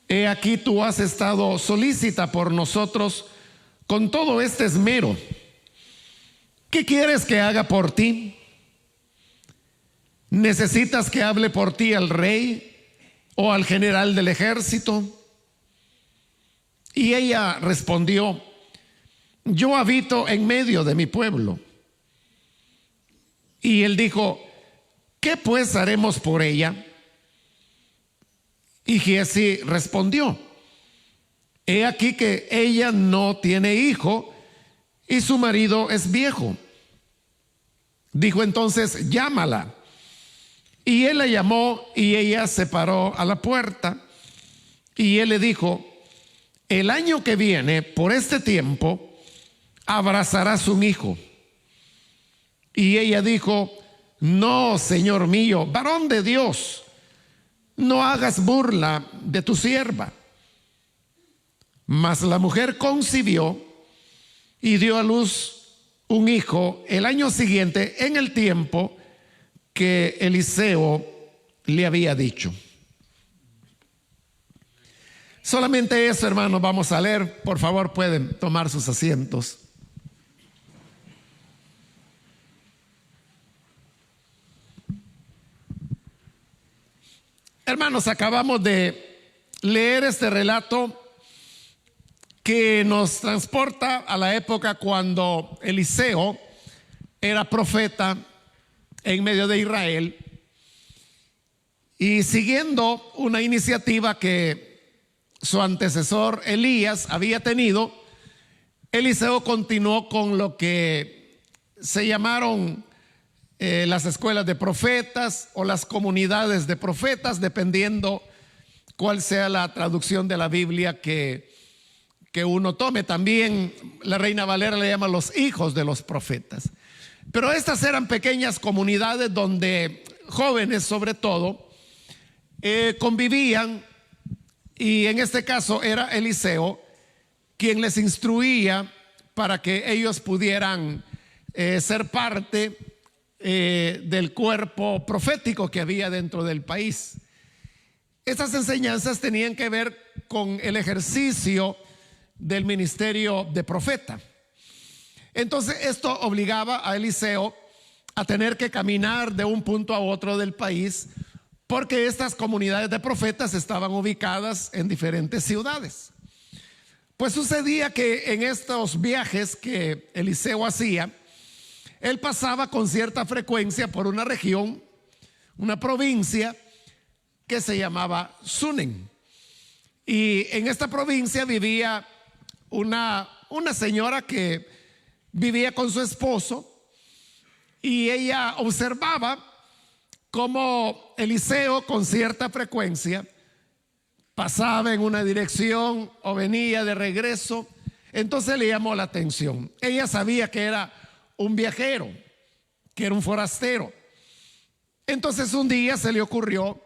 He aquí tú has estado solícita por nosotros con todo este esmero. ¿Qué quieres que haga por ti? ¿Necesitas que hable por ti al rey o al general del ejército? Y ella respondió: yo habito en medio de mi pueblo. Y él dijo: ¿qué pues haremos por ella? Y Giezi respondió: he aquí que ella no tiene hijo y su marido es viejo. Dijo entonces: llámala. Y él la llamó y ella se paró a la puerta. Y él le dijo: el año que viene, por este tiempo, abrazarás un hijo. Y ella dijo: no, Señor mío, varón de Dios, no hagas burla de tu sierva. Mas la mujer concibió y dio a luz un hijo el año siguiente, en el tiempo que Eliseo le había dicho. Solamente eso, hermanos, vamos a leer. Por favor, pueden tomar sus asientos. Hermanos, acabamos de leer este relato que nos transporta a la época cuando Eliseo era profeta en medio de Israel, y siguiendo una iniciativa que su antecesor Elías había tenido, Eliseo continuó con lo que se llamaron las escuelas de profetas o las comunidades de profetas, dependiendo cuál sea la traducción de la Biblia que uno tome. También la Reina Valera le llama los hijos de los profetas. Pero estas eran pequeñas comunidades donde jóvenes, sobre todo, convivían, y en este caso era Eliseo quien les instruía para que ellos pudieran ser parte del cuerpo profético que había dentro del país. Estas enseñanzas tenían que ver con el ejercicio del ministerio de profeta. Entonces esto obligaba a Eliseo a tener que caminar de un punto a otro del país, porque estas comunidades de profetas estaban ubicadas en diferentes ciudades. Pues sucedía que en estos viajes que Eliseo hacía, él pasaba con cierta frecuencia por una región, una provincia que se llamaba Sunem. Y en esta provincia vivía una señora que vivía con su esposo, y ella observaba cómo Eliseo con cierta frecuencia pasaba en una dirección o venía de regreso. Entonces le llamó la atención. Ella sabía que era un viajero, que era un forastero. Entonces un día se le ocurrió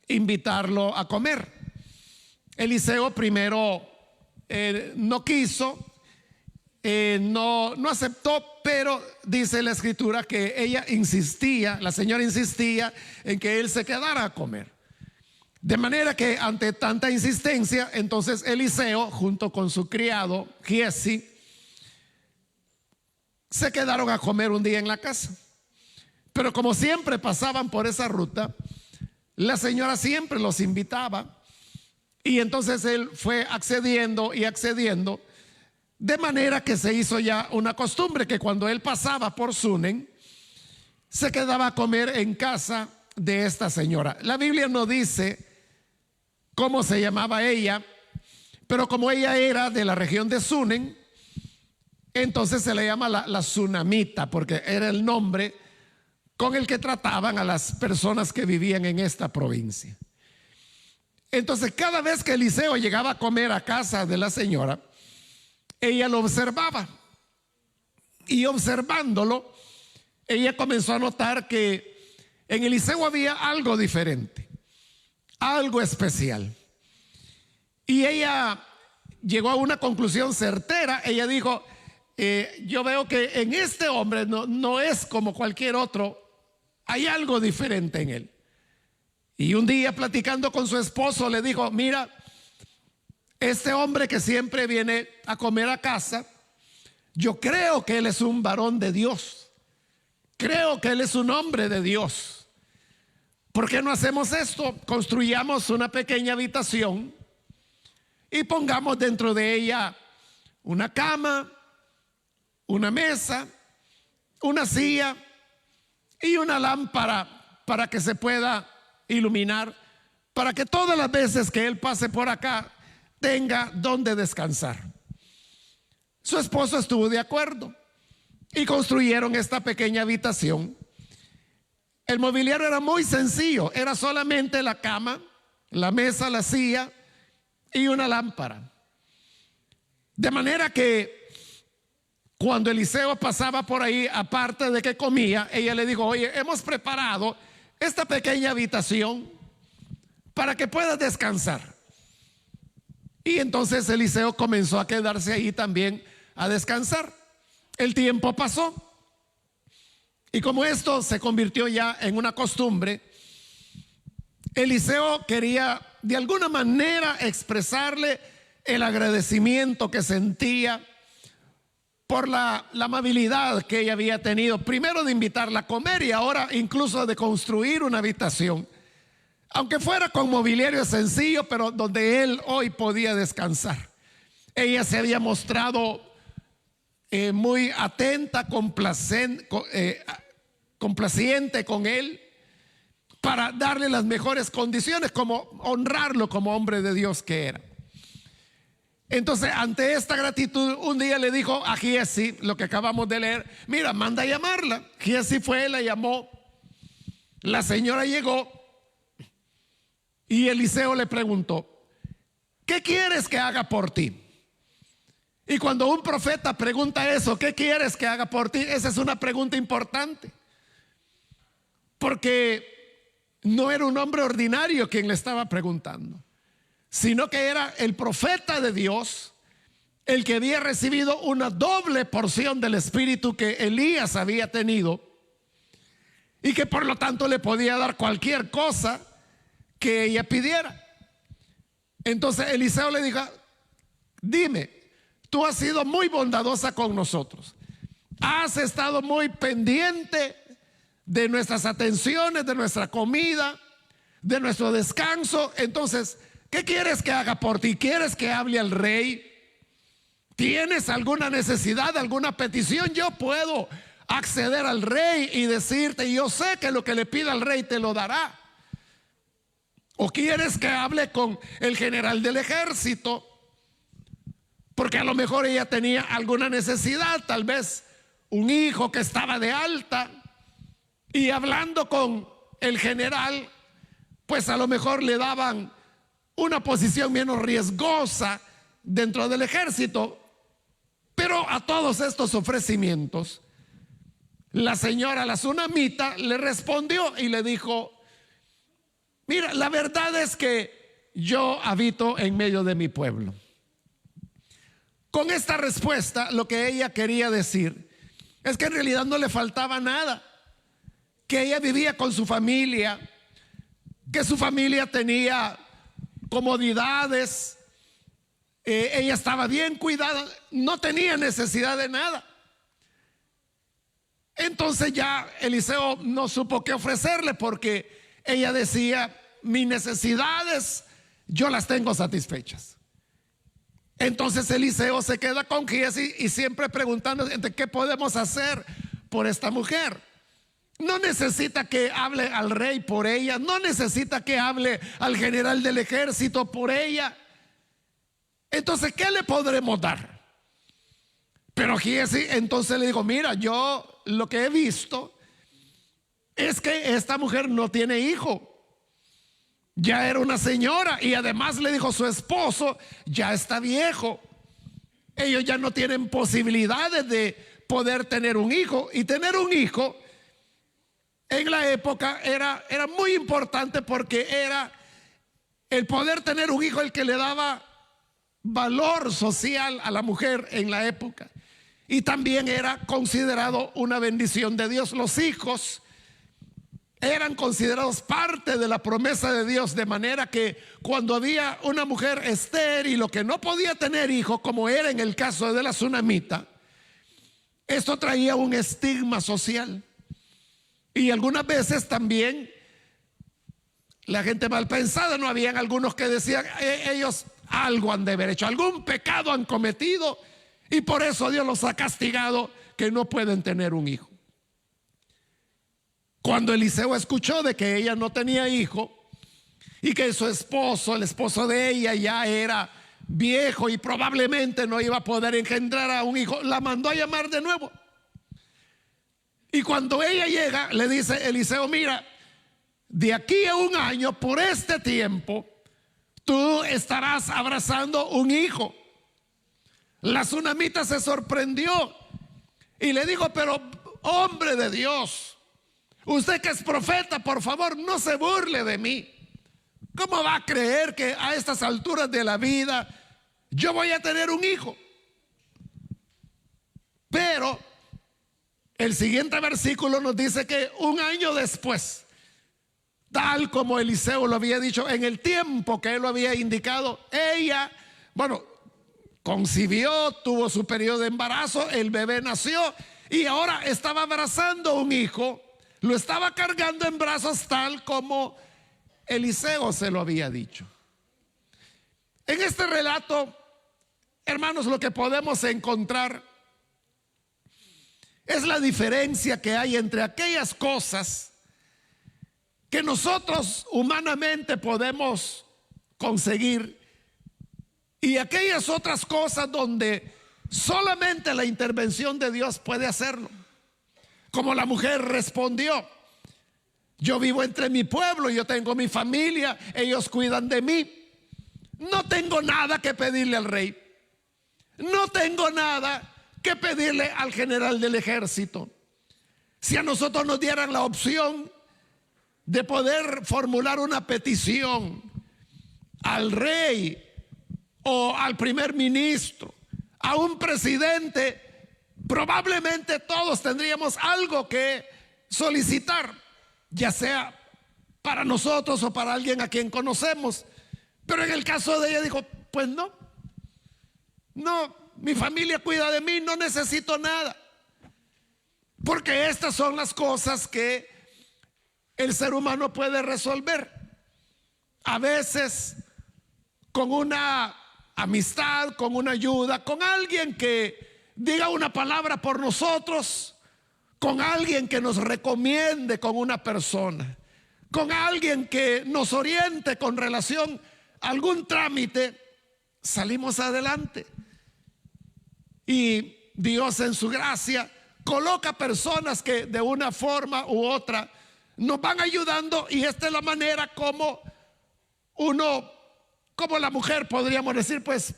invitarlo a comer. Eliseo primero no quiso, no aceptó, pero dice la escritura que ella insistía, la señora insistía en que él se quedara a comer. De manera que ante tanta insistencia, entonces Eliseo junto con su criado Giezi se quedaron a comer un día en la casa. Pero como siempre pasaban por esa ruta, la señora siempre los invitaba, y entonces él fue accediendo y accediendo, de manera que se hizo ya una costumbre que cuando él pasaba por Sunem se quedaba a comer en casa de esta señora. La Biblia no dice cómo se llamaba ella, pero como ella era de la región de Sunem, entonces se le llama la sunamita, porque era el nombre con el que trataban a las personas que vivían en esta provincia. Entonces cada vez que Eliseo llegaba a comer a casa de la señora, ella lo observaba, y observándolo ella comenzó a notar que en Eliseo había algo diferente, algo especial. Y ella llegó a una conclusión certera. Ella dijo: yo veo que en este hombre no es como cualquier otro, hay algo diferente en él. Y un día platicando con su esposo le dijo: mira, este hombre que siempre viene a comer a casa, yo creo que él es un varón de Dios. Creo que él es un hombre de Dios. ¿Por qué no hacemos esto? Construyamos una pequeña habitación y pongamos dentro de ella una cama, una mesa, una silla y una lámpara para que se pueda iluminar, para que todas las veces que él pase por acá tenga donde descansar. Su esposo estuvo de acuerdo y construyeron esta pequeña habitación. El mobiliario era muy sencillo, era solamente la cama, la mesa, la silla y una lámpara. De manera que cuando Eliseo pasaba por ahí, aparte de que comía, ella le dijo: oye, hemos preparado esta pequeña habitación para que puedas descansar. Y entonces Eliseo comenzó a quedarse ahí también a descansar. El tiempo pasó y como esto se convirtió ya en una costumbre, Eliseo quería de alguna manera expresarle el agradecimiento que sentía por la amabilidad que ella había tenido, primero de invitarla a comer y ahora incluso de construir una habitación, aunque fuera con mobiliario sencillo, pero donde él hoy podía descansar. Ella se había mostrado muy atenta, complaciente con él, para darle las mejores condiciones, como honrarlo como hombre de Dios que era. Entonces, ante esta gratitud, un día le dijo a Giesi, lo que acabamos de leer: mira, manda a llamarla. Giesi fue, la llamó, la señora llegó y Eliseo le preguntó: ¿qué quieres que haga por ti? Y cuando un profeta pregunta eso, ¿qué quieres que haga por ti?, esa es una pregunta importante, porque no era un hombre ordinario quien le estaba preguntando, sino que era el profeta de Dios, el que había recibido una doble porción del espíritu que Elías había tenido y que por lo tanto le podía dar cualquier cosa que ella pidiera. Entonces Eliseo le dijo: dime, tú has sido muy bondadosa con nosotros, has estado muy pendiente de nuestras atenciones, de nuestra comida, de nuestro descanso. Entonces, ¿qué quieres que haga por ti? ¿Quieres que hable al rey? ¿Tienes alguna necesidad, alguna petición? Yo puedo acceder al rey y decirte: yo sé que lo que le pida al rey te lo dará. ¿O quieres que hable con el general del ejército? Porque a lo mejor ella tenía alguna necesidad, tal vez un hijo que estaba de alta, y hablando con el general, pues a lo mejor le daban una posición menos riesgosa dentro del ejército. Pero a todos estos ofrecimientos, la señora, la sunamita, le respondió y le dijo: mira, la verdad es que yo habito en medio de mi pueblo. Con esta respuesta, lo que ella quería decir es que en realidad no le faltaba nada, que ella vivía con su familia, que su familia tenía comodidades, ella estaba bien cuidada, no tenía necesidad de nada. Entonces ya Eliseo no supo qué ofrecerle, porque ella decía: mis necesidades yo las tengo satisfechas. Entonces Eliseo se queda con Giesi y siempre preguntando: ¿qué podemos hacer por esta mujer? No necesita que hable al rey por ella, no necesita que hable al general del ejército por ella. Entonces, ¿qué le podremos dar? Pero Giesi entonces le dijo: mira, yo lo que he visto es que esta mujer no tiene hijo, ya era una señora, y además le dijo: su esposo ya está viejo, ellos ya no tienen posibilidades de poder tener un hijo, y tener un hijo en la época era muy importante, porque era el poder tener un hijo el que le daba valor social a la mujer en la época, y también era considerado una bendición de Dios. Los hijos eran considerados parte de la promesa de Dios, de manera que cuando había una mujer estéril o que no podía tener hijo, como era en el caso de la tsunamita, esto traía un estigma social. Y algunas veces también la gente mal pensada, no habían algunos que decían, ellos algo han de haber hecho, algún pecado han cometido y por eso Dios los ha castigado que no pueden tener un hijo. Cuando Eliseo escuchó de que ella no tenía hijo y que su esposo, el esposo de ella, ya era viejo y probablemente no iba a poder engendrar a un hijo, la mandó a llamar de nuevo. Y cuando ella llega, le dice Eliseo, mira, de aquí a un año, por este tiempo, tú estarás abrazando un hijo. La tsunamita se sorprendió y le dijo, pero hombre de Dios, usted que es profeta, por favor, no se burle de mí. ¿Cómo va a creer que a estas alturas de la vida yo voy a tener un hijo? Pero el siguiente versículo nos dice que un año después, tal como Eliseo lo había dicho, en el tiempo que él lo había indicado, ella, concibió, tuvo su periodo de embarazo, el bebé nació y ahora estaba abrazando un hijo, lo estaba cargando en brazos tal como Eliseo se lo había dicho. En este relato, hermanos, lo que podemos encontrar es la diferencia que hay entre aquellas cosas que nosotros humanamente podemos conseguir y aquellas otras cosas donde solamente la intervención de Dios puede hacerlo. Como la mujer respondió, yo vivo entre mi pueblo, yo tengo mi familia, ellos cuidan de mí, no tengo nada que pedirle al rey, no tengo nada que pedirle al general del ejército. Si a nosotros nos dieran la opción de poder formular una petición al rey o al primer ministro, a un presidente, probablemente todos tendríamos algo que solicitar, ya sea para nosotros o para alguien a quien conocemos. Pero en el caso de ella dijo, pues no, mi familia cuida de mí, no necesito nada. Porque estas son las cosas que el ser humano puede resolver. A veces con una amistad, con una ayuda, con alguien que diga una palabra por nosotros, con alguien que nos recomiende con una persona, con alguien que nos oriente con relación a algún trámite, salimos adelante. Y Dios en su gracia coloca personas que de una forma u otra nos van ayudando, y esta es la manera como como la mujer podríamos decir, pues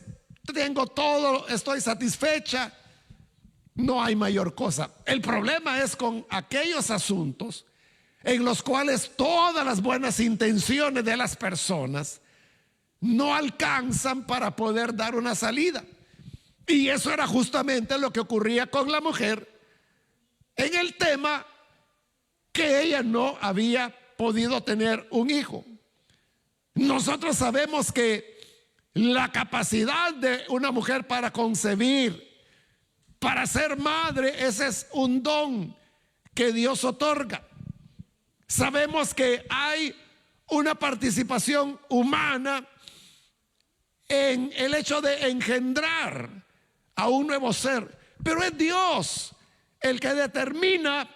tengo todo, estoy satisfecha, no hay mayor cosa. El problema es con aquellos asuntos en los cuales todas las buenas intenciones de las personas no alcanzan para poder dar una salida. Y eso era justamente lo que ocurría con la mujer en el tema que ella no había podido tener un hijo. Nosotros sabemos que la capacidad de una mujer para concebir, para ser madre, ese es un don que Dios otorga. Sabemos que hay una participación humana en el hecho de engendrar a un nuevo ser, pero es Dios el que determina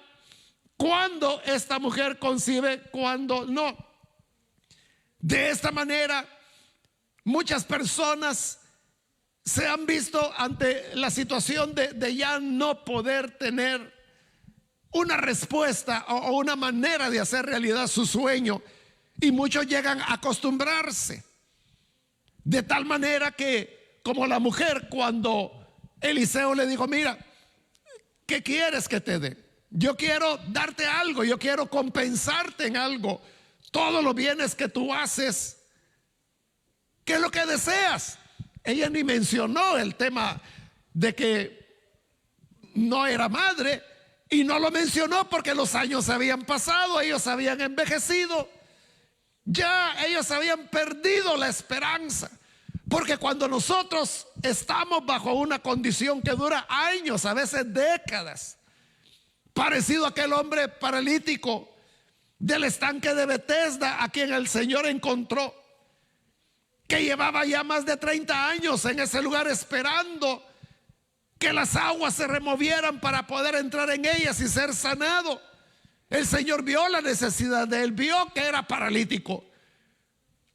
cuándo esta mujer concibe, cuándo no. De esta manera, muchas personas se han visto ante la situación de ya no poder tener una respuesta o una manera de hacer realidad su sueño, y muchos llegan a acostumbrarse, de tal manera que, como la mujer, cuando Eliseo le dijo, mira, ¿qué quieres que te dé? Yo quiero darte algo, yo quiero compensarte en algo, todos los bienes que tú haces. ¿Qué es lo que deseas? Ella ni mencionó el tema de que no era madre Y no lo mencionó porque los años habían pasado, ellos habían envejecido, ya ellos habían perdido la esperanza. Porque cuando nosotros estamos bajo una condición que dura años, a veces décadas, parecido a aquel hombre paralítico del estanque de Betesda, a quien el Señor encontró, que llevaba ya más de 30 años en ese lugar esperando que las aguas se removieran para poder entrar en ellas y ser sanado. El Señor vio la necesidad de él, vio que era paralítico,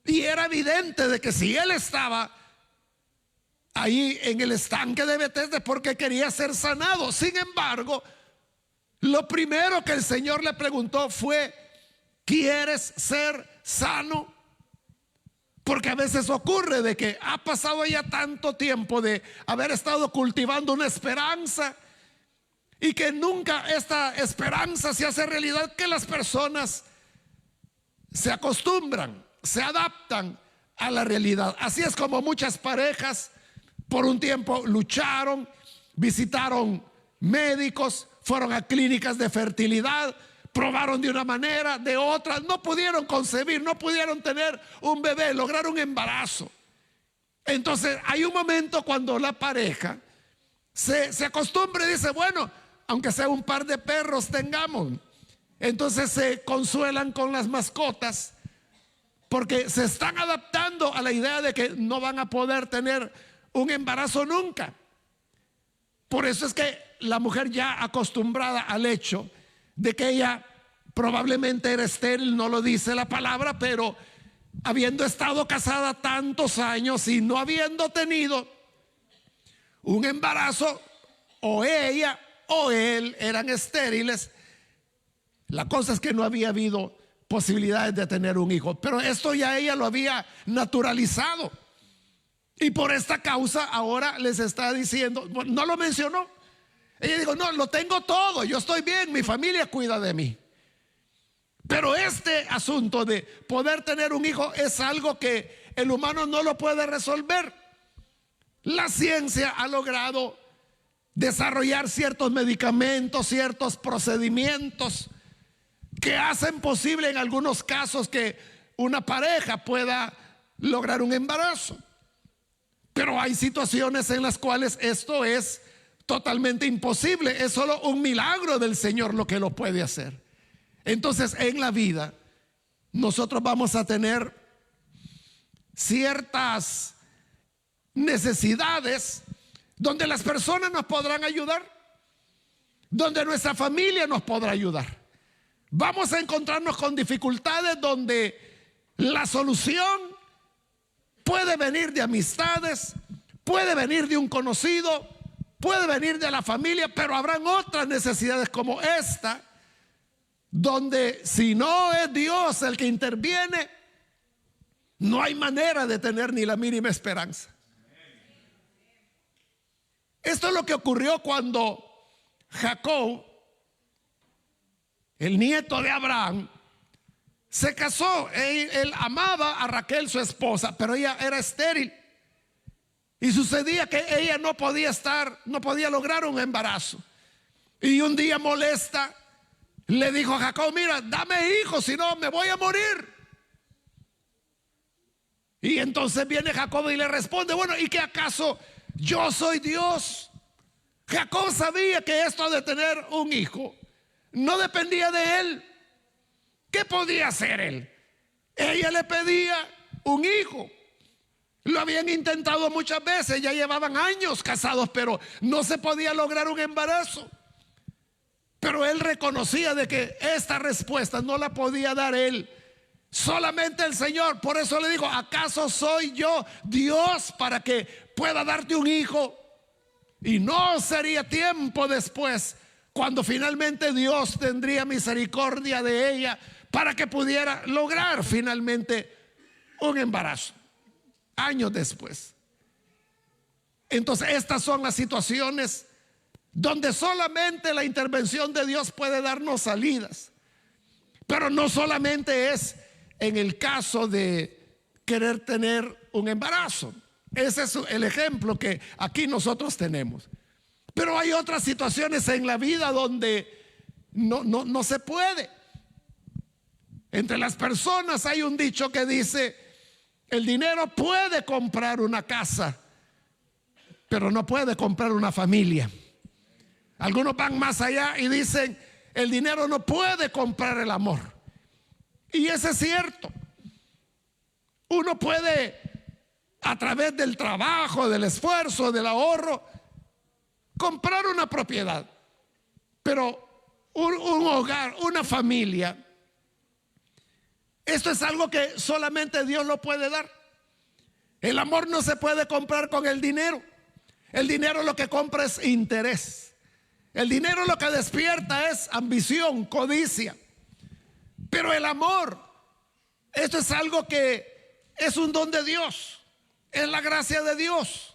y era evidente de que si él estaba ahí en el estanque de Betesda es porque quería ser sanado. Sin embargo, lo primero que el Señor le preguntó fue: ¿quieres ser sano? Porque a veces ocurre de que ha pasado ya tanto tiempo de haber estado cultivando una esperanza y que nunca esta esperanza se hace realidad, que las personas se acostumbran, se adaptan a la realidad. Así es como muchas parejas por un tiempo lucharon, visitaron médicos, fueron a clínicas de fertilidad, probaron de una manera, de otra, no pudieron concebir, no pudieron tener un bebé, lograr un embarazo. Entonces hay un momento cuando la pareja se acostumbra y dice: bueno, aunque sea un par de perros tengamos. Entonces se consuelan con las mascotas porque se están adaptando a la idea de que no van a poder tener un embarazo nunca. Por eso es que la mujer, ya acostumbrada al hecho de que ella probablemente era estéril, no lo dice la palabra, pero habiendo estado casada tantos años y no habiendo tenido un embarazo, o ella o él eran estériles, la cosa es que no había habido posibilidades de tener un hijo. Pero esto ya ella lo había naturalizado, y por esta causa ahora les está diciendo, no lo mencionó. Ella dijo: no, lo tengo todo, yo estoy bien, mi familia cuida de mí. Pero este asunto de poder tener un hijo es algo que el humano no lo puede resolver. La ciencia ha logrado desarrollar ciertos medicamentos, ciertos procedimientos que hacen posible en algunos casos que una pareja pueda lograr un embarazo. Pero hay situaciones en las cuales esto es totalmente imposible. Es solo un milagro del Señor lo que lo puede hacer. Entonces, en la vida nosotros vamos a tener ciertas necesidades donde las personas nos podrán ayudar, donde nuestra familia nos podrá ayudar. Vamos a encontrarnos con dificultades donde la solución puede venir de amistades, puede venir de un conocido, puede venir de la familia, pero habrán otras necesidades como esta, donde si no es Dios el que interviene, no hay manera de tener ni la mínima esperanza. Esto es lo que ocurrió cuando Jacob, el nieto de Abraham, se casó. Él amaba a Raquel, su esposa, pero ella era estéril. Y sucedía que ella no podía lograr un embarazo. Y un día molesta le dijo a Jacob: mira, dame hijos, si no me voy a morir. Y entonces viene Jacob y le responde: bueno, ¿y qué acaso yo soy Dios? Jacob sabía que esto de tener un hijo no dependía de él. ¿Qué podía hacer él? Ella le pedía un hijo. Lo habían intentado muchas veces, ya llevaban años casados, pero no se podía lograr un embarazo. Pero él reconocía de que esta respuesta no la podía dar él, solamente el Señor. Por eso le dijo: ¿acaso soy yo Dios para que pueda darte un hijo? Y no sería tiempo después cuando finalmente Dios tendría misericordia de ella para que pudiera lograr finalmente un embarazo, años después. Entonces estas son las situaciones donde solamente la intervención de Dios puede darnos salidas. Pero no solamente es en el caso de querer tener un embarazo. Ese es el ejemplo que aquí nosotros tenemos. Pero hay otras situaciones en la vida donde no se puede. Entre las personas hay un dicho que dice: el dinero puede comprar una casa, pero no puede comprar una familia. Algunos van más allá y dicen: el dinero no puede comprar el amor. Y eso es cierto. Uno puede, a través del trabajo, del esfuerzo, del ahorro, comprar una propiedad, pero un hogar, una familia, esto es algo que solamente Dios lo puede dar. El amor no se puede comprar con el dinero. El dinero lo que compra es interés. El dinero lo que despierta es ambición, codicia. Pero el amor, esto es algo que es un don de Dios, es la gracia de Dios.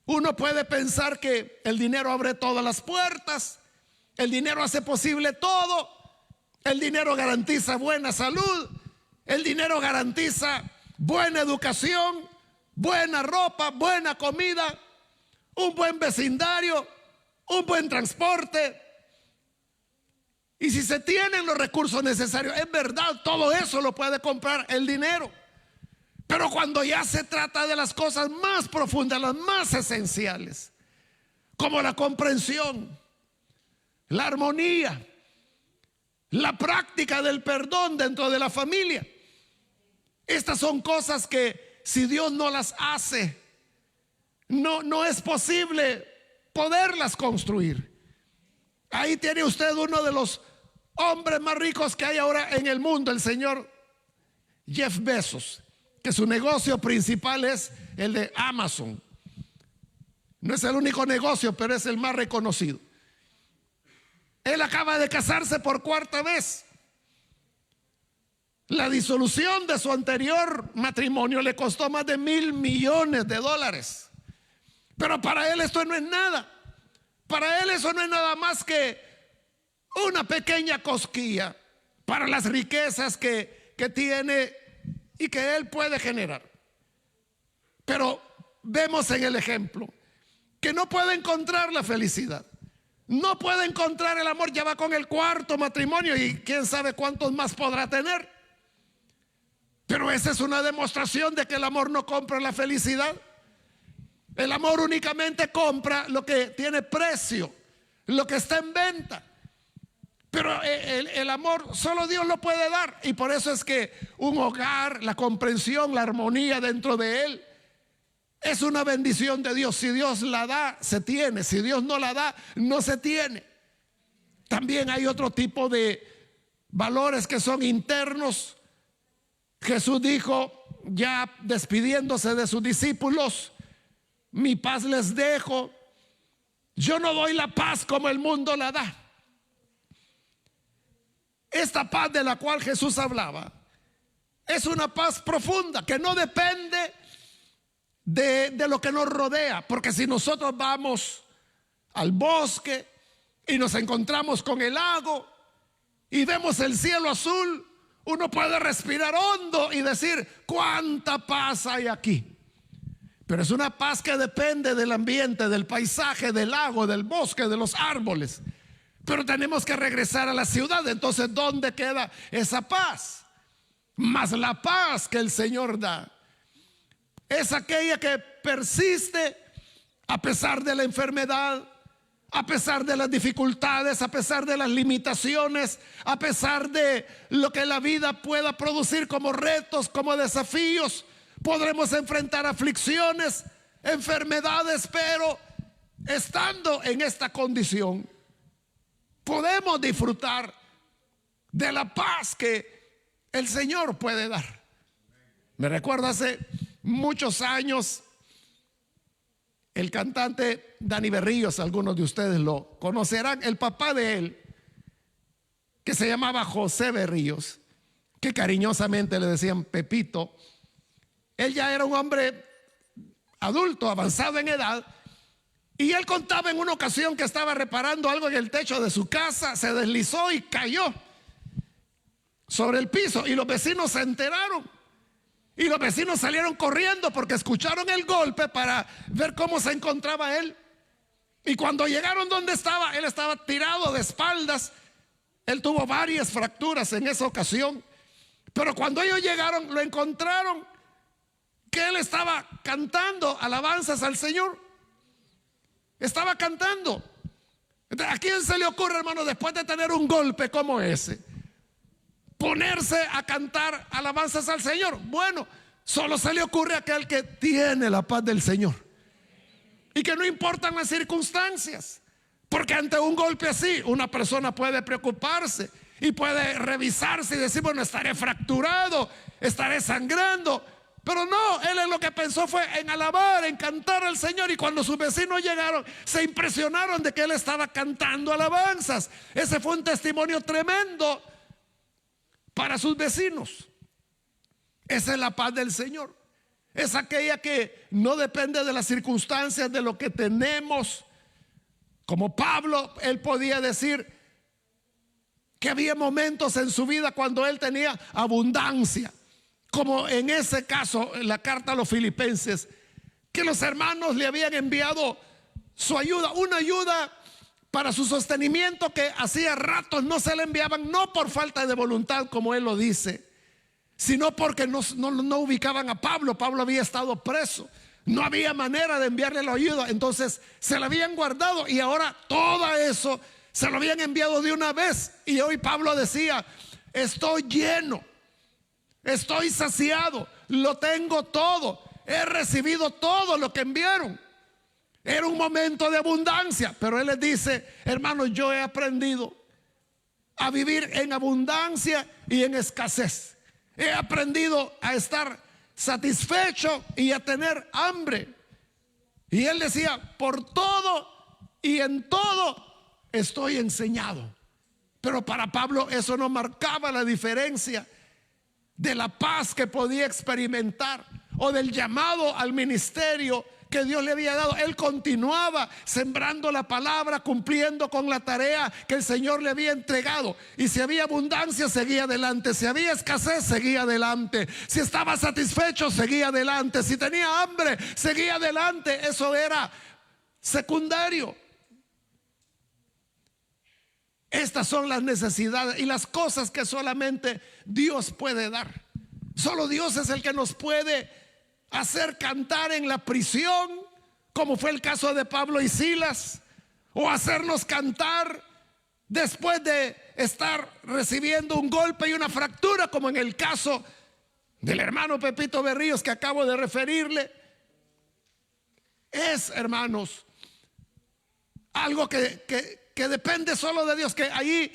Uno puede pensar que el dinero abre todas las puertas, el dinero hace posible todo, el dinero garantiza buena salud, el dinero garantiza buena educación, buena ropa, buena comida, un buen vecindario, un buen transporte. Y si se tienen los recursos necesarios, es verdad, todo eso lo puede comprar el dinero. Pero cuando ya se trata de las cosas más profundas, las más esenciales, como la comprensión, la armonía, la práctica del perdón dentro de la familia, estas son cosas que si Dios no las hace, no es posible poderlas construir. Ahí tiene usted uno de los hombres más ricos que hay ahora en el mundo, el señor Jeff Bezos, que su negocio principal es el de Amazon. No es el único negocio, pero es el más reconocido. Él acaba de casarse por cuarta vez. La disolución de su anterior matrimonio le costó más de $1,000 millones. Pero para él esto no es nada. Para él eso no es nada más que una pequeña cosquilla para las riquezas que tiene y que él puede generar. Pero vemos en el ejemplo que no puede encontrar la felicidad, no puede encontrar el amor. Ya va con el cuarto matrimonio y quién sabe cuántos más podrá tener. Pero esa es una demostración de que el amor no compra la felicidad. El amor únicamente compra lo que tiene precio, lo que está en venta. Pero el amor solo Dios lo puede dar. Y por eso es que un hogar, la comprensión, la armonía dentro de él, es una bendición de Dios. Si Dios la da, se tiene. Si Dios no la da, no se tiene. También hay otro tipo de valores que son internos. Jesús dijo, ya despidiéndose de sus discípulos: mi paz les dejo, yo no doy la paz como el mundo la da. Esta paz de la cual Jesús hablaba es una paz profunda que no depende de lo que nos rodea. Porque si nosotros vamos al bosque y nos encontramos con el lago y vemos el cielo azul, uno puede respirar hondo y decir: cuánta paz hay aquí. Pero es una paz que depende del ambiente, del paisaje, del lago, del bosque, de los árboles. Pero tenemos que regresar a la ciudad. Entonces, ¿dónde queda esa paz? Mas la paz que el Señor da es aquella que persiste a pesar de la enfermedad, a pesar de las dificultades, a pesar de las limitaciones, a pesar de lo que la vida pueda producir como retos, como desafíos. Podremos enfrentar aflicciones, enfermedades, pero estando en esta condición, podemos disfrutar de la paz que el Señor puede dar. Me recuerdo hace muchos años, el cantante Dani Berríos, algunos de ustedes lo conocerán, el papá de él, que se llamaba José Berríos, que cariñosamente le decían Pepito. Él ya era un hombre adulto, avanzado en edad, y él contaba en una ocasión que estaba reparando algo en el techo de su casa, se deslizó y cayó sobre el piso, y los vecinos se enteraron. Y los vecinos salieron corriendo porque escucharon el golpe para ver cómo se encontraba él. Y cuando llegaron donde estaba, él estaba tirado de espaldas. Él tuvo varias fracturas en esa ocasión. Pero cuando ellos llegaron, lo encontraron que él estaba cantando alabanzas al Señor. Estaba cantando. ¿A quién se le ocurre, hermano, después de tener un golpe como ese, ponerse a cantar alabanzas al Señor? Bueno, solo se le ocurre a aquel que tiene la paz del Señor y que no importan las circunstancias. Porque ante un golpe así, una persona puede preocuparse y puede revisarse y decir, bueno, estaré fracturado, estaré sangrando. Pero no, él en lo que pensó fue en alabar, en cantar al Señor. Y cuando sus vecinos llegaron, se impresionaron de que él estaba cantando alabanzas. Ese fue un testimonio tremendo para sus vecinos. Esa es la paz del Señor. Es aquella que no depende de las circunstancias, de lo que tenemos. Como Pablo, él podía decir que había momentos en su vida cuando él tenía abundancia, como en ese caso en la carta a los Filipenses, que los hermanos le habían enviado su ayuda, una ayuda para su sostenimiento que hacía ratos no se le enviaban, no por falta de voluntad como él lo dice, sino porque no ubicaban a Pablo. Pablo había estado preso, no había manera de enviarle la ayuda, entonces se la habían guardado y ahora todo eso se lo habían enviado de una vez. Y hoy Pablo decía, estoy lleno, estoy saciado, lo tengo todo, he recibido todo lo que enviaron. Era un momento de abundancia, pero él les dice, hermanos, yo he aprendido a vivir en abundancia y en escasez. He aprendido a estar satisfecho y a tener hambre. Y él decía, por todo y en todo estoy enseñado. Pero para Pablo eso no marcaba la diferencia de la paz que podía experimentar o del llamado al ministerio que Dios le había dado. Él continuaba sembrando la palabra, cumpliendo con la tarea que el Señor le había entregado. Y si había abundancia, seguía adelante. Si había escasez, seguía adelante. Si estaba satisfecho, seguía adelante. Si tenía hambre, seguía adelante. Eso era secundario. Estas son las necesidades y las cosas que solamente Dios puede dar. Solo Dios es el que nos puede hacer cantar en la prisión, como fue el caso de Pablo y Silas, o hacernos cantar después de estar recibiendo un golpe y una fractura, como en el caso del hermano Pepito Berríos que acabo de referirle. Es, hermanos, algo que depende solo de Dios, que ahí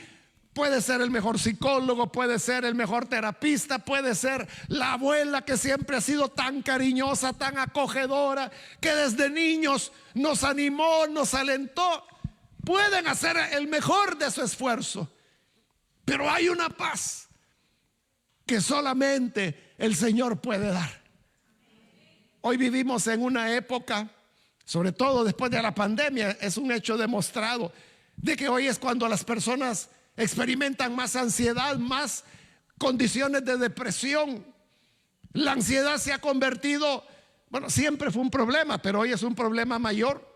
puede ser el mejor psicólogo, puede ser el mejor terapista, puede ser la abuela que siempre ha sido tan cariñosa, tan acogedora, que desde niños nos animó, nos alentó. Pueden hacer el mejor de su esfuerzo, pero hay una paz que solamente el Señor puede dar. Hoy vivimos en una época, sobre todo después de la pandemia, es un hecho demostrado, de que hoy es cuando las personas experimentan más ansiedad, más condiciones de depresión. La ansiedad se ha convertido, bueno, siempre fue un problema, pero hoy es un problema mayor.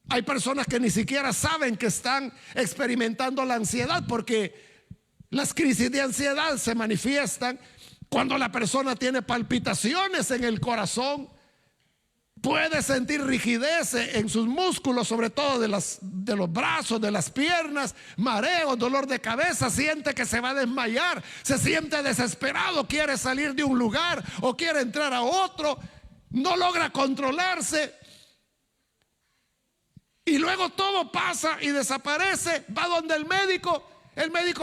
Hay personas que ni siquiera saben que están experimentando la ansiedad, porque las crisis de ansiedad se manifiestan cuando la persona tiene palpitaciones en el corazón, puede sentir rigidez en sus músculos, sobre todo de los brazos, de las piernas, mareo, dolor de cabeza, siente que se va a desmayar, se siente desesperado, quiere salir de un lugar o quiere entrar a otro, no logra controlarse. Y luego todo pasa y desaparece, va donde el médico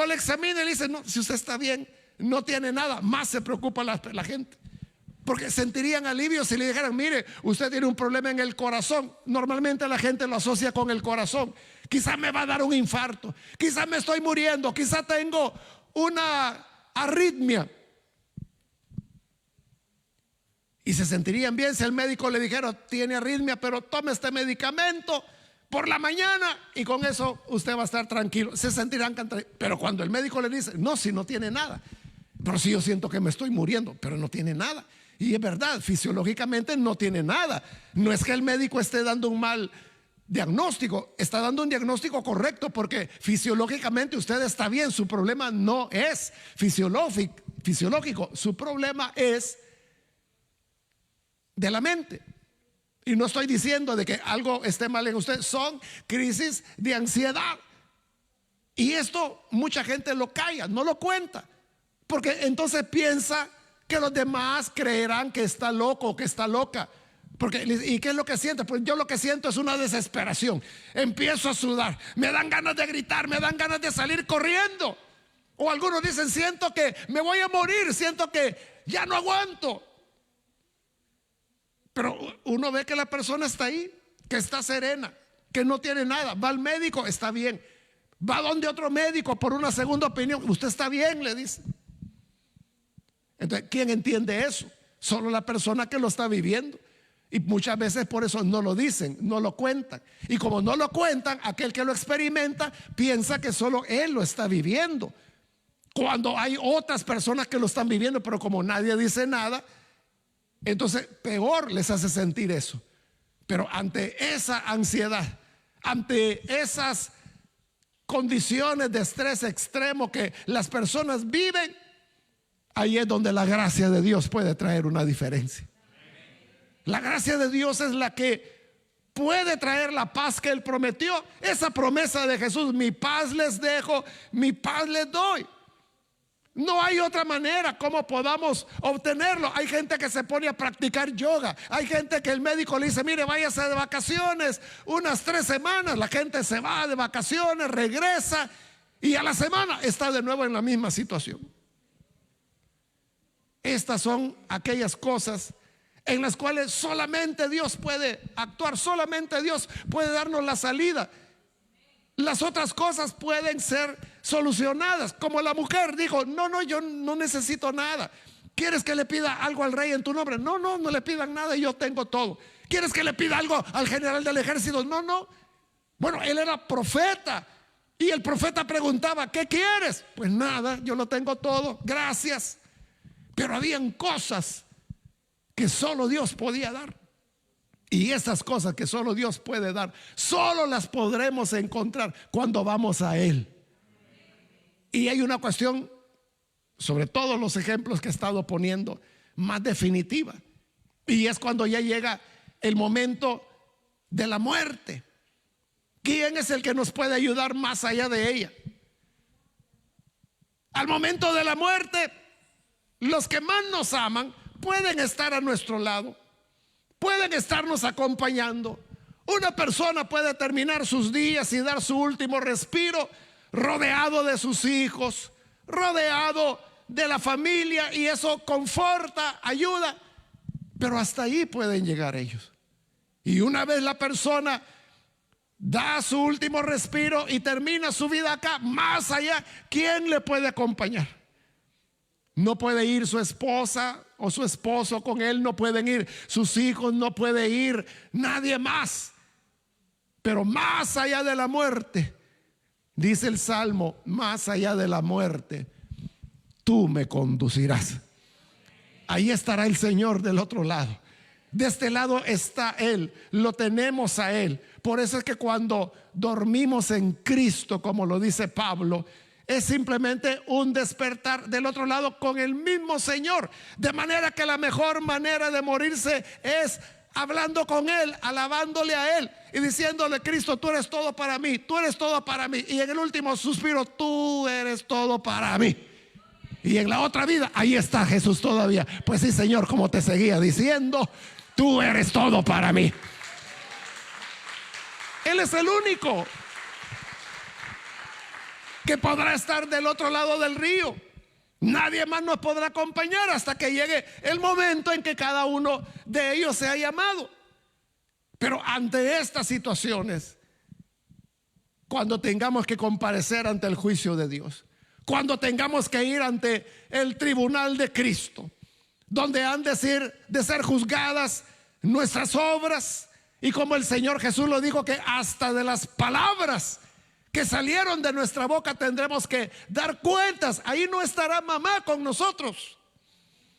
le examina y le dice, no, si usted está bien, no tiene nada. Más se preocupa la gente, porque sentirían alivio si le dijeran, mire, usted tiene un problema en el corazón. Normalmente la gente lo asocia con el corazón. Quizás me va a dar un infarto, quizás me estoy muriendo, quizás tengo una arritmia. Y se sentirían bien si el médico le dijera, tiene arritmia, pero tome este medicamento por la mañana y con eso usted va a estar tranquilo. Se sentirán cantar. Pero cuando el médico le dice, no, si no tiene nada, pero si yo siento que me estoy muriendo, pero no tiene nada. Y es verdad, fisiológicamente no tiene nada. No es que el médico esté dando un mal diagnóstico, está dando un diagnóstico correcto, porque fisiológicamente usted está bien. Su problema no es fisiológico, su problema es de la mente. Y no estoy diciendo de que algo esté mal en usted, son crisis de ansiedad. Y esto mucha gente lo calla, no lo cuenta, porque entonces piensa que los demás creerán que está loco o que está loca. Porque, ¿y qué es lo que siente? Pues yo lo que siento es una desesperación. Empiezo a sudar, me dan ganas de gritar, me dan ganas de salir corriendo. O algunos dicen, siento que me voy a morir, siento que ya no aguanto. Pero uno ve que la persona está ahí, que está serena, que no tiene nada. Va al médico, está bien. Va donde otro médico por una segunda opinión. Usted está bien, le dice. Entonces, ¿quién entiende eso? Solo la persona que lo está viviendo. Y muchas veces por eso no lo dicen, no lo cuentan. Y como no lo cuentan, aquel que lo experimenta piensa que solo él lo está viviendo, cuando hay otras personas que lo están viviendo. Pero como nadie dice nada, entonces peor les hace sentir eso. Pero ante esa ansiedad, ante esas condiciones de estrés extremo que las personas viven, ahí es donde la gracia de Dios puede traer una diferencia. La gracia de Dios es la que puede traer la paz que Él prometió. Esa promesa de Jesús: mi paz les dejo, mi paz les doy. No hay otra manera como podamos obtenerlo. Hay gente que se pone a practicar yoga. Hay gente que el médico le dice, mire, váyase de vacaciones unas 3 semanas. La gente se va de vacaciones, regresa, y a la semana está de nuevo en la misma situación. Estas son aquellas cosas en las cuales solamente Dios puede actuar, solamente Dios puede darnos la salida. Las otras cosas pueden ser solucionadas, como la mujer dijo, no, yo no necesito nada. ¿Quieres que le pida algo al rey en tu nombre? No le pidan nada, yo tengo todo. ¿Quieres que le pida algo al general del ejército? No. Bueno, él era profeta, y el profeta preguntaba, ¿qué quieres? Pues nada, yo lo tengo todo, gracias. Pero habían cosas que solo Dios podía dar. Y esas cosas que solo Dios puede dar, solo las podremos encontrar cuando vamos a Él. Y hay una cuestión, sobre todos los ejemplos que he estado poniendo, más definitiva. Y es cuando ya llega el momento de la muerte. ¿Quién es el que nos puede ayudar más allá de ella? Al momento de la muerte, los que más nos aman pueden estar a nuestro lado, pueden estarnos acompañando. Una persona puede terminar sus días y dar su último respiro rodeado de sus hijos, rodeado de la familia, y eso conforta, ayuda, pero hasta ahí pueden llegar ellos. Y una vez la persona da su último respiro y termina su vida acá, más allá, ¿quién le puede acompañar? No puede ir su esposa o su esposo con él, no pueden ir sus hijos, no puede ir nadie más. Pero más allá de la muerte, dice el Salmo, más allá de la muerte, tú me conducirás. Ahí estará el Señor del otro lado. De este lado está Él, lo tenemos a Él. Por eso es que cuando dormimos en Cristo, como lo dice Pablo, es simplemente un despertar del otro lado con el mismo Señor. De manera que la mejor manera de morirse es hablando con Él, alabándole a Él y diciéndole, Cristo, tú eres todo para mí, tú eres todo para mí. Y en el último suspiro, tú eres todo para mí. Y en la otra vida, ahí está Jesús todavía. Pues sí, Señor, como te seguía diciendo, tú eres todo para mí. Él es el único que podrá estar del otro lado del río. Nadie más nos podrá acompañar hasta que llegue el momento en que cada uno de ellos sea llamado. Pero ante estas situaciones, cuando tengamos que comparecer ante el juicio de Dios, cuando tengamos que ir ante el tribunal de Cristo, donde han de ser juzgadas nuestras obras, y como el Señor Jesús lo dijo, que hasta de las palabras que salieron de nuestra boca tendremos que dar cuentas. Ahí no estará mamá con nosotros,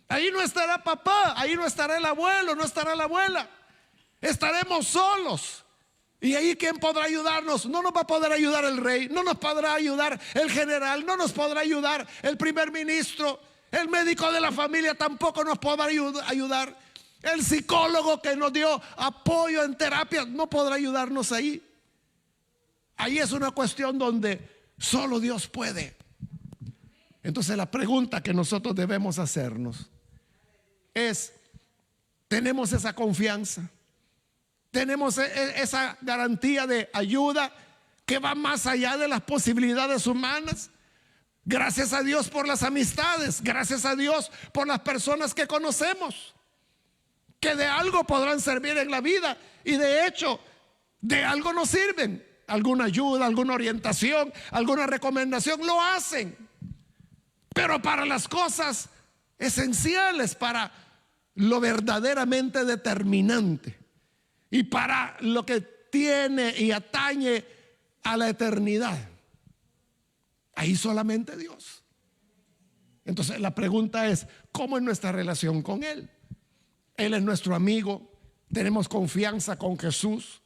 ahí no estará papá, ahí no estará el abuelo, no estará la abuela. Estaremos solos Y ahí, ¿quién podrá ayudarnos? No nos va a poder ayudar el rey, no nos podrá ayudar el general, no nos podrá ayudar el primer ministro, el médico de la familia tampoco nos podrá ayudar. El psicólogo que nos dio apoyo en terapia no podrá ayudarnos ahí. Ahí es una cuestión donde solo Dios puede. Entonces la pregunta que nosotros debemos hacernos es: ¿tenemos esa confianza? ¿Tenemos esa garantía de ayuda que va más allá de las posibilidades humanas? Gracias a Dios por las amistades, gracias a Dios por las personas que conocemos, que de algo podrán servir en la vida, y de hecho de algo nos sirven. Alguna ayuda, alguna orientación, alguna recomendación lo hacen. Pero para las cosas esenciales, para lo verdaderamente determinante y para lo que tiene y atañe a la eternidad, ahí solamente Dios. Entonces la pregunta es: ¿cómo es nuestra relación con Él? Él es nuestro amigo, tenemos confianza con Jesús,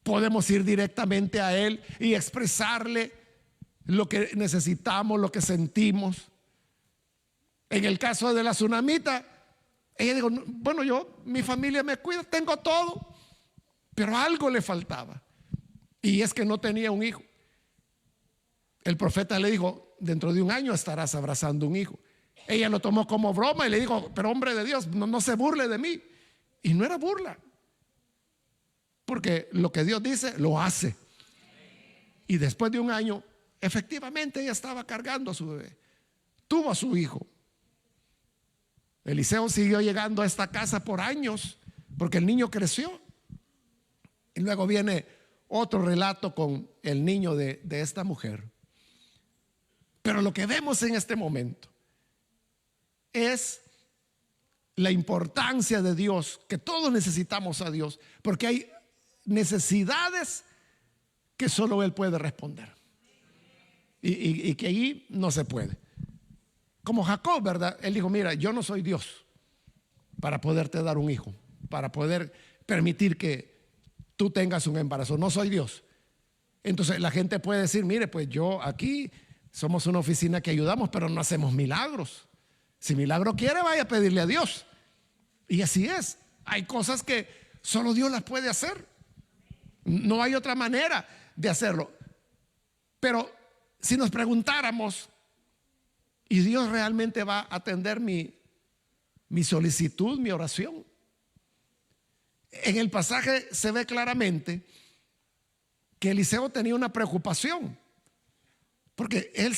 podemos ir directamente a Él y expresarle lo que necesitamos, lo que sentimos. En el caso de la tsunamita, ella dijo: bueno, mi familia me cuida, tengo todo, pero algo le faltaba, y es que no tenía un hijo. El profeta le dijo: dentro de un año estarás abrazando un hijo. Ella lo tomó como broma y le dijo: pero hombre de Dios, no se burle de mí. Y no era burla, porque lo que Dios dice lo hace. Y después de un año, efectivamente, ella estaba cargando a su bebé, tuvo a su hijo. Eliseo siguió llegando a esta casa por años porque el niño creció. Y luego viene otro relato con el niño de esta mujer. Pero lo que vemos en este momento es la importancia de Dios, que todos necesitamos a Dios, porque hay necesidades que solo Él puede responder, y que ahí no se puede. Como Jacob, ¿verdad? Él dijo: mira, yo no soy Dios para poderte dar un hijo, para poder permitir que tú tengas un embarazo. No soy Dios. Entonces la gente puede decir: mire, pues yo aquí somos una oficina que ayudamos, pero no hacemos milagros. Si milagro quiere, vaya a pedirle a Dios. Y así es. Hay cosas que solo Dios las puede hacer. No hay otra manera de hacerlo. Pero si nos preguntáramos: ¿y Dios realmente va a atender mi solicitud, mi oración? En el pasaje se ve claramente que Eliseo tenía una preocupación, porque él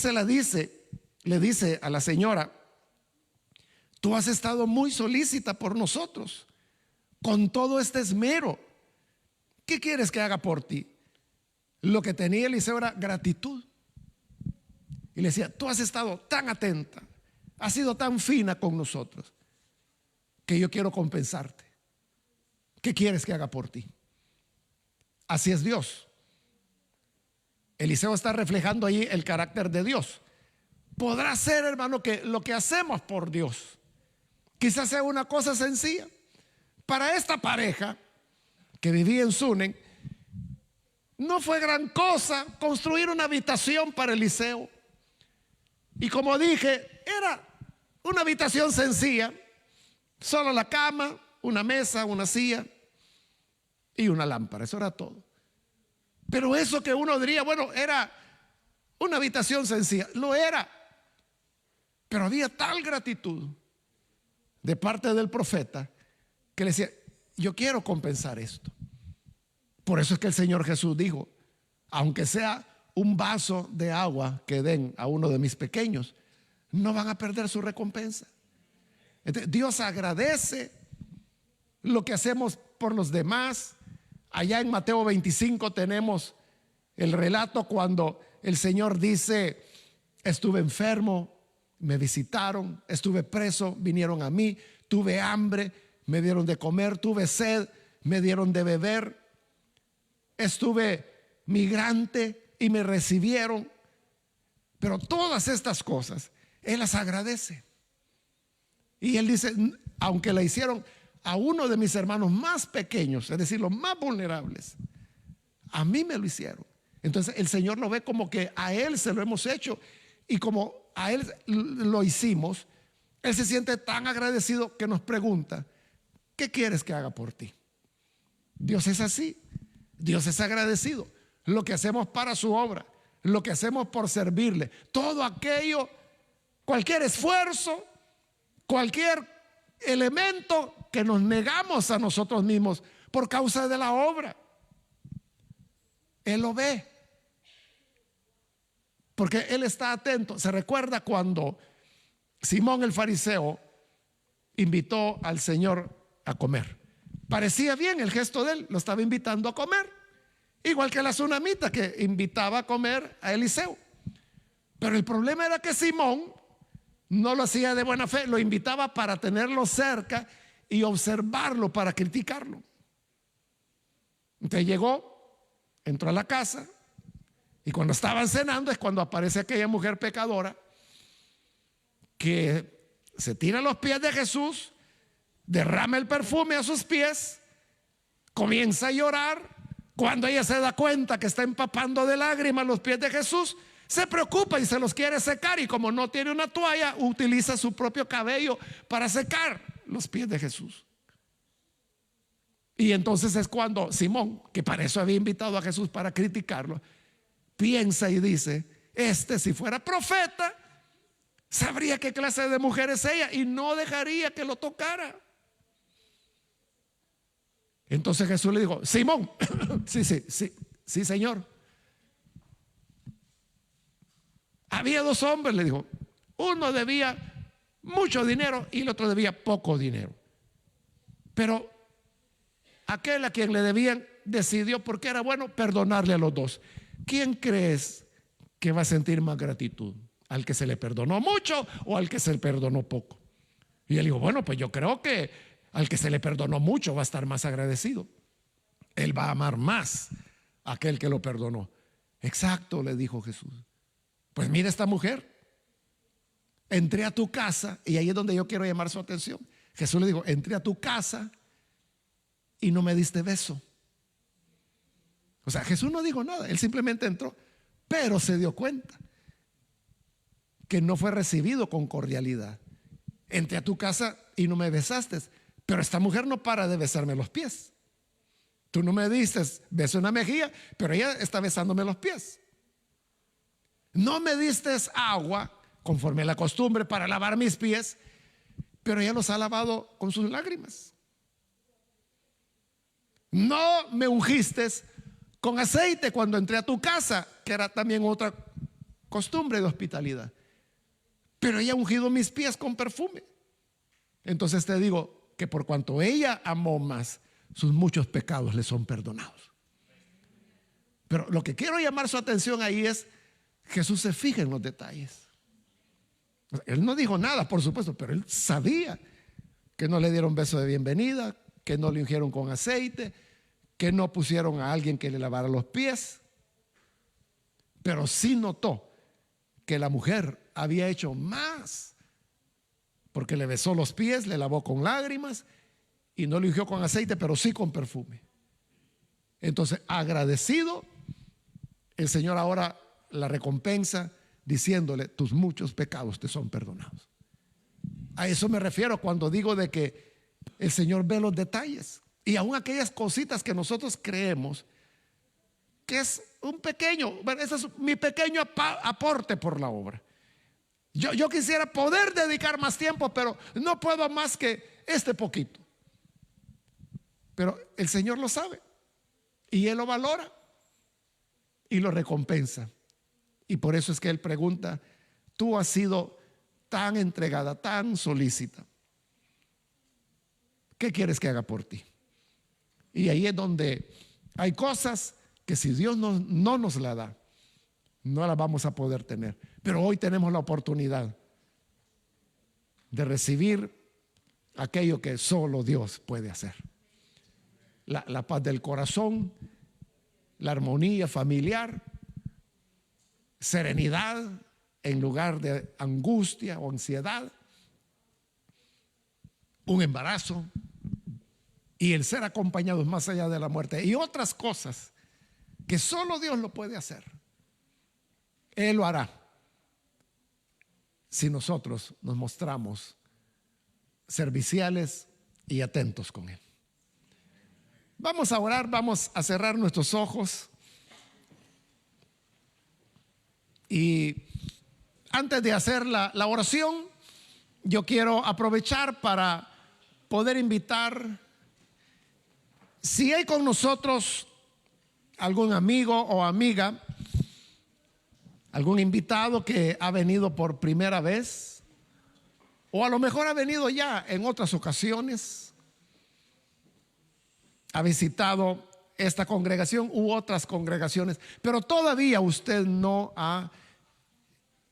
le dice a la señora: tú has estado muy solícita por nosotros, con todo este esmero. ¿Qué quieres que haga por ti? Lo que tenía Eliseo era gratitud. Y le decía: tú has estado tan atenta, has sido tan fina con nosotros, que yo quiero compensarte. ¿Qué quieres que haga por ti? Así es Dios. Eliseo está reflejando allí el carácter de Dios. Podrá ser, hermano, que lo que hacemos por Dios quizás sea una cosa sencilla. Para esta pareja que vivía en Sunem, no fue gran cosa construir una habitación para Eliseo. Y como dije, era una habitación sencilla, solo la cama, una mesa, una silla y una lámpara. Eso era todo. Pero eso que uno diría: bueno, era una habitación sencilla. Lo era. Pero había tal gratitud de parte del profeta que le decía: yo quiero compensar esto. Por eso es que el Señor Jesús dijo: aunque sea un vaso de agua que den a uno de mis pequeños, no van a perder su recompensa. Entonces, Dios agradece lo que hacemos por los demás. Allá en Mateo 25 tenemos el relato cuando el Señor dice: estuve enfermo, me visitaron; estuve preso, vinieron a mí; tuve hambre, me dieron de comer; tuve sed, me dieron de beber; estuve migrante y me recibieron. Pero todas estas cosas Él las agradece. Y Él dice: aunque la hicieron a uno de mis hermanos más pequeños, es decir, los más vulnerables, a mí me lo hicieron. Entonces el Señor lo ve como que a Él se lo hemos hecho, y como a Él lo hicimos, Él se siente tan agradecido que nos pregunta: ¿qué quieres que haga por ti? Dios es así. Dios es agradecido. Lo que hacemos para su obra, lo que hacemos por servirle, todo aquello, cualquier esfuerzo, cualquier elemento que nos negamos a nosotros mismos por causa de la obra, Él lo ve, porque Él está atento. Se recuerda cuando Simón el fariseo invitó al Señor a comer. Parecía bien el gesto de él, lo estaba invitando a comer, igual que la tsunamita que invitaba a comer a Eliseo. Pero el problema era que Simón no lo hacía de buena fe, lo invitaba para tenerlo cerca y observarlo, para criticarlo. Entonces llegó, entró a la casa, y cuando estaban cenando es cuando aparece aquella mujer pecadora que se tira a los pies de Jesús, derrama el perfume a sus pies, comienza a llorar. Cuando ella se da cuenta que está empapando de lágrimas los pies de Jesús, se preocupa y se los quiere secar, y como no tiene una toalla, utiliza su propio cabello para secar los pies de Jesús. Y entonces es cuando Simón, que para eso había invitado a Jesús para criticarlo, piensa y dice: si fuera profeta, sabría qué clase de mujer es ella y no dejaría que lo tocara. Entonces Jesús le dijo: Simón, sí, Señor. Había dos hombres, le dijo. Uno debía mucho dinero y el otro debía poco dinero. Pero aquel a quien le debían decidió, porque era bueno, perdonarle a los dos. ¿Quién crees que va a sentir más gratitud? ¿Al que se le perdonó mucho o al que se le perdonó poco? Y él dijo: bueno, pues yo creo que al que se le perdonó mucho va a estar más agradecido. Él va a amar más a aquel que lo perdonó. Exacto, le dijo Jesús. Pues mira esta mujer. Entré a tu casa, y ahí es donde yo quiero llamar su atención. Jesús le dijo: entré a tu casa y no me diste beso. O sea, Jesús no dijo nada, él simplemente entró, pero se dio cuenta que no fue recibido con cordialidad. Entré a tu casa y no me besaste, pero esta mujer no para de besarme los pies. Tú no me diste beso en la mejilla, pero ella está besándome los pies. No me diste agua conforme a la costumbre para lavar mis pies, pero ella los ha lavado con sus lágrimas. No me ungiste con aceite cuando entré a tu casa, que era también otra costumbre de hospitalidad, pero ella ha ungido mis pies con perfume. Entonces te digo que por cuanto ella amó más, sus muchos pecados le son perdonados. Pero lo que quiero llamar su atención ahí es: Jesús se fija en los detalles. Él no dijo nada, por supuesto, pero él sabía que no le dieron beso de bienvenida, que no le ungieron con aceite, que no pusieron a alguien que le lavara los pies. Pero sí notó que la mujer había hecho más, porque le besó los pies, le lavó con lágrimas y no le ungió con aceite, pero sí con perfume. Entonces, agradecido, el Señor ahora la recompensa diciéndole: tus muchos pecados te son perdonados. A eso me refiero cuando digo de que el Señor ve los detalles, y aún aquellas cositas que nosotros creemos que es un pequeño, bueno, ese es mi pequeño aporte por la obra. Yo quisiera poder dedicar más tiempo, pero no puedo más que este poquito. Pero el Señor lo sabe, y Él lo valora y lo recompensa. Y por eso es que Él pregunta: tú has sido tan entregada, tan solícita, ¿qué quieres que haga por ti? Y ahí es donde hay cosas que si Dios no nos la da, no las vamos a poder tener. Pero hoy tenemos la oportunidad de recibir aquello que solo Dios puede hacer. La paz del corazón, la armonía familiar, serenidad en lugar de angustia o ansiedad, un embarazo y el ser acompañados más allá de la muerte y otras cosas que solo Dios lo puede hacer. Él lo hará si nosotros nos mostramos serviciales y atentos con Él. Vamos a orar, vamos a cerrar nuestros ojos. Y antes de hacer la oración, yo quiero aprovechar para poder invitar, si hay con nosotros algún amigo o amiga, algún invitado que ha venido por primera vez, o a lo mejor ha venido ya en otras ocasiones, ha visitado esta congregación u otras congregaciones, pero todavía usted no ha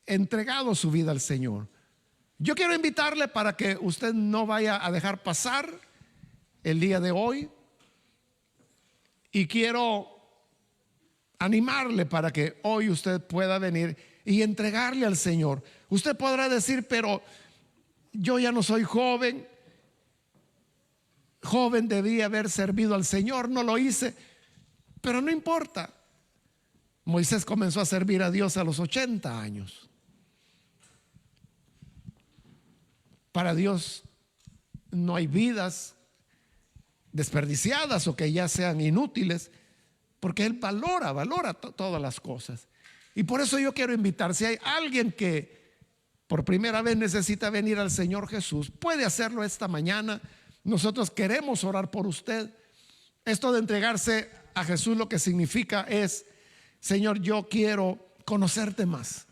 entregado su vida al Señor. Yo quiero invitarle para que usted no vaya a dejar pasar el día de hoy, y quiero animarle para que hoy usted pueda venir y entregarle al Señor. Usted podrá decir, pero yo ya no soy joven. Joven debía haber servido al Señor, no lo hice. Pero no importa. Moisés comenzó a servir a Dios a los 80 años. Para Dios no hay vidas desperdiciadas o que ya sean inútiles, porque Él valora todas las cosas. Y por eso yo quiero invitar, si hay alguien que por primera vez necesita venir al Señor Jesús, puede hacerlo esta mañana. Nosotros queremos orar por usted. Esto de entregarse a Jesús lo que significa es: Señor, yo quiero conocerte más,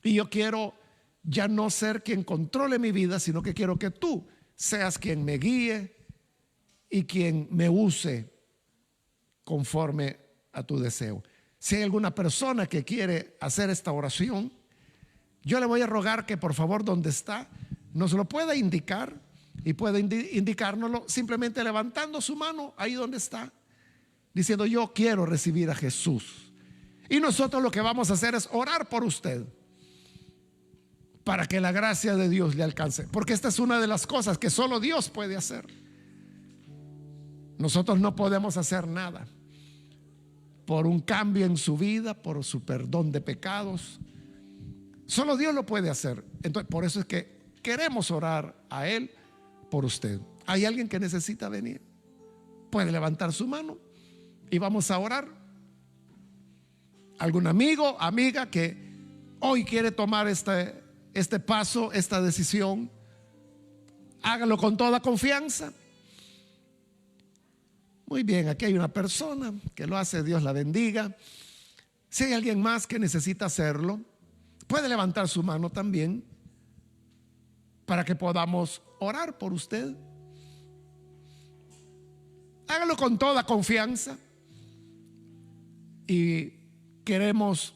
y yo quiero ya no ser quien controle mi vida, sino que quiero que tú seas quien me guíe y quien me use conforme a tu deseo. Si hay alguna persona que quiere hacer esta oración, yo le voy a rogar que por favor, donde está, nos lo pueda indicar, y puede indicárnoslo simplemente levantando su mano ahí donde está, diciendo: yo quiero recibir a Jesús. Y nosotros lo que vamos a hacer es orar por usted para que la gracia de Dios le alcance, porque esta es una de las cosas que solo Dios puede hacer. Nosotros no podemos hacer nada por un cambio en su vida, por su perdón de pecados. Solo Dios lo puede hacer. Entonces, por eso es que queremos orar a Él por usted. ¿Hay alguien que necesita venir? Puede levantar su mano y vamos a orar. ¿Algún amigo, amiga que hoy quiere tomar este paso, esta decisión? Hágalo con toda confianza. Muy bien, aquí hay una persona que lo hace, Dios la bendiga. Si hay alguien más que necesita hacerlo, puede levantar su mano también para que podamos orar por usted. Hágalo con toda confianza, y queremos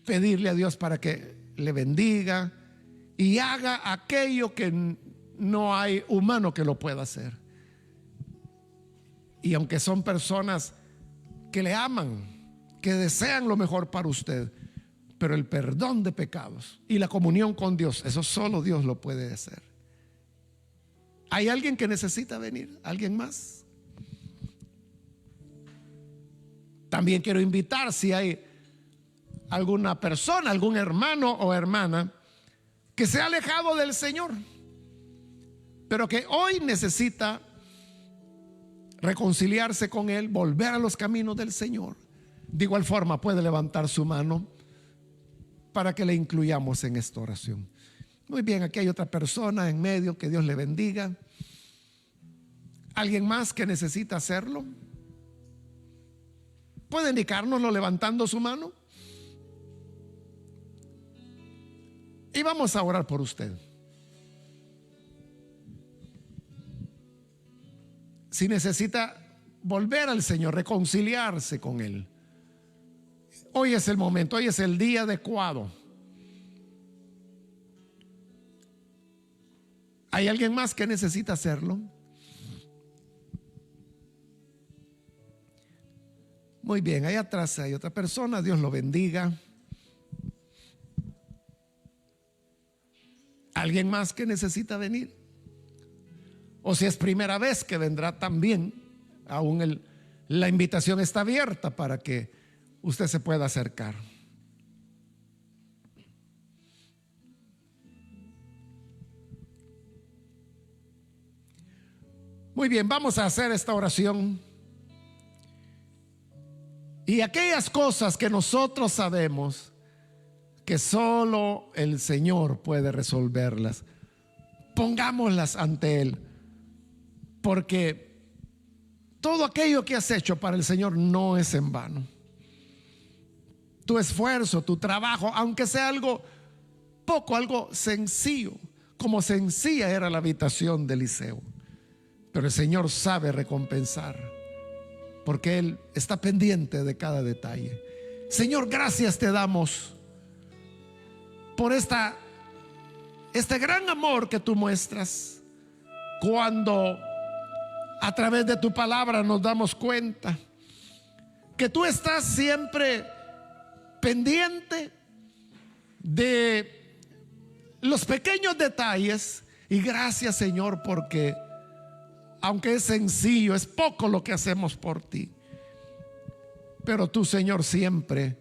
pedirle a Dios para que le bendiga y haga aquello que no hay humano que lo pueda hacer. Y aunque son personas que le aman, que desean lo mejor para usted, pero el perdón de pecados y la comunión con Dios, eso solo Dios lo puede hacer. ¿Hay alguien que necesita venir? ¿Alguien más? También quiero invitar, si hay alguna persona, algún hermano o hermana que se ha alejado del Señor, pero que hoy necesita reconciliarse con Él, volver a los caminos del Señor, de igual forma puede levantar su mano para que le incluyamos en esta oración. Muy bien, aquí hay otra persona en medio, que Dios le bendiga. ¿Alguien más que necesita hacerlo? ¿Puede indicárnoslo levantando su mano? Y vamos a orar por usted. Si necesita volver al Señor, reconciliarse con Él, hoy es el momento, hoy es el día adecuado. ¿Hay alguien más que necesita hacerlo? Muy bien, ahí atrás hay otra persona, Dios lo bendiga. ¿Alguien más que necesita venir? o si es primera vez que vendrá también, aún la invitación está abierta para que usted se pueda acercar. Muy bien, vamos a hacer esta oración. Y aquellas cosas que nosotros sabemos que solo el Señor puede resolverlas, pongámoslas ante Él, porque todo aquello que has hecho para el Señor no es en vano. Tu esfuerzo, tu trabajo, aunque sea algo poco, algo sencillo, como sencilla era la habitación de Eliseo, pero el Señor sabe recompensar, porque Él está pendiente de cada detalle. Señor, gracias te damos por este gran amor que tú muestras cuando a través de tu palabra nos damos cuenta que tú estás siempre pendiente de los pequeños detalles. Y gracias, Señor, porque aunque es sencillo, es poco lo que hacemos por ti, pero tú, Señor, siempre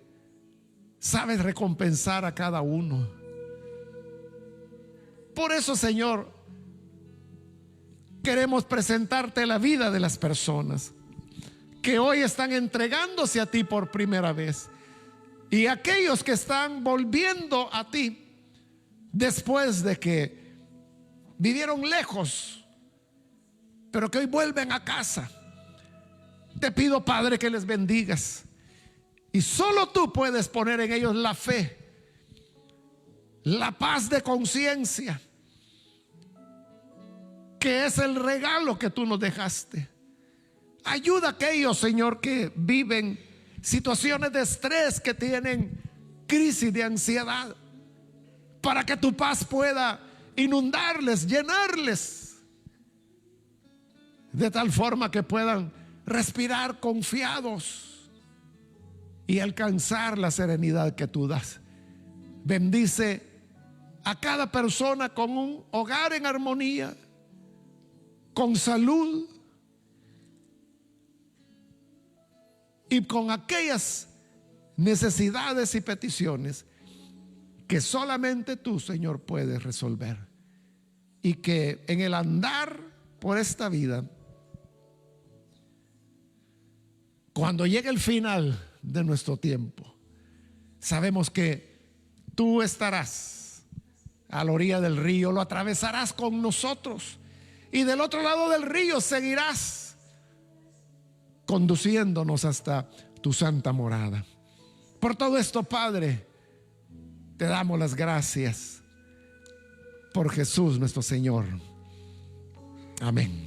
sabes recompensar a cada uno. Por eso, Señor, queremos presentarte la vida de las personas que hoy están entregándose a ti por primera vez, y aquellos que están volviendo a ti después de que vivieron lejos, pero que hoy vuelven a casa. Te pido, Padre, que les bendigas, y solo tú puedes poner en ellos la fe, la paz de conciencia, que es el regalo que tú nos dejaste. Ayuda a aquellos, Señor, que viven situaciones de estrés, que tienen crisis de ansiedad, para que tu paz pueda inundarles, llenarles, de tal forma que puedan respirar confiados y alcanzar la serenidad que tú das. Bendice a cada persona con un hogar en armonía, con salud y con aquellas necesidades y peticiones que solamente tú, Señor, puedes resolver. Y que en el andar por esta vida, cuando llegue el final de nuestro tiempo, sabemos que tú estarás a la orilla del río, lo atravesarás con nosotros, y del otro lado del río seguirás conduciéndonos hasta tu santa morada. Por todo esto, Padre, te damos las gracias por Jesús nuestro Señor. Amén.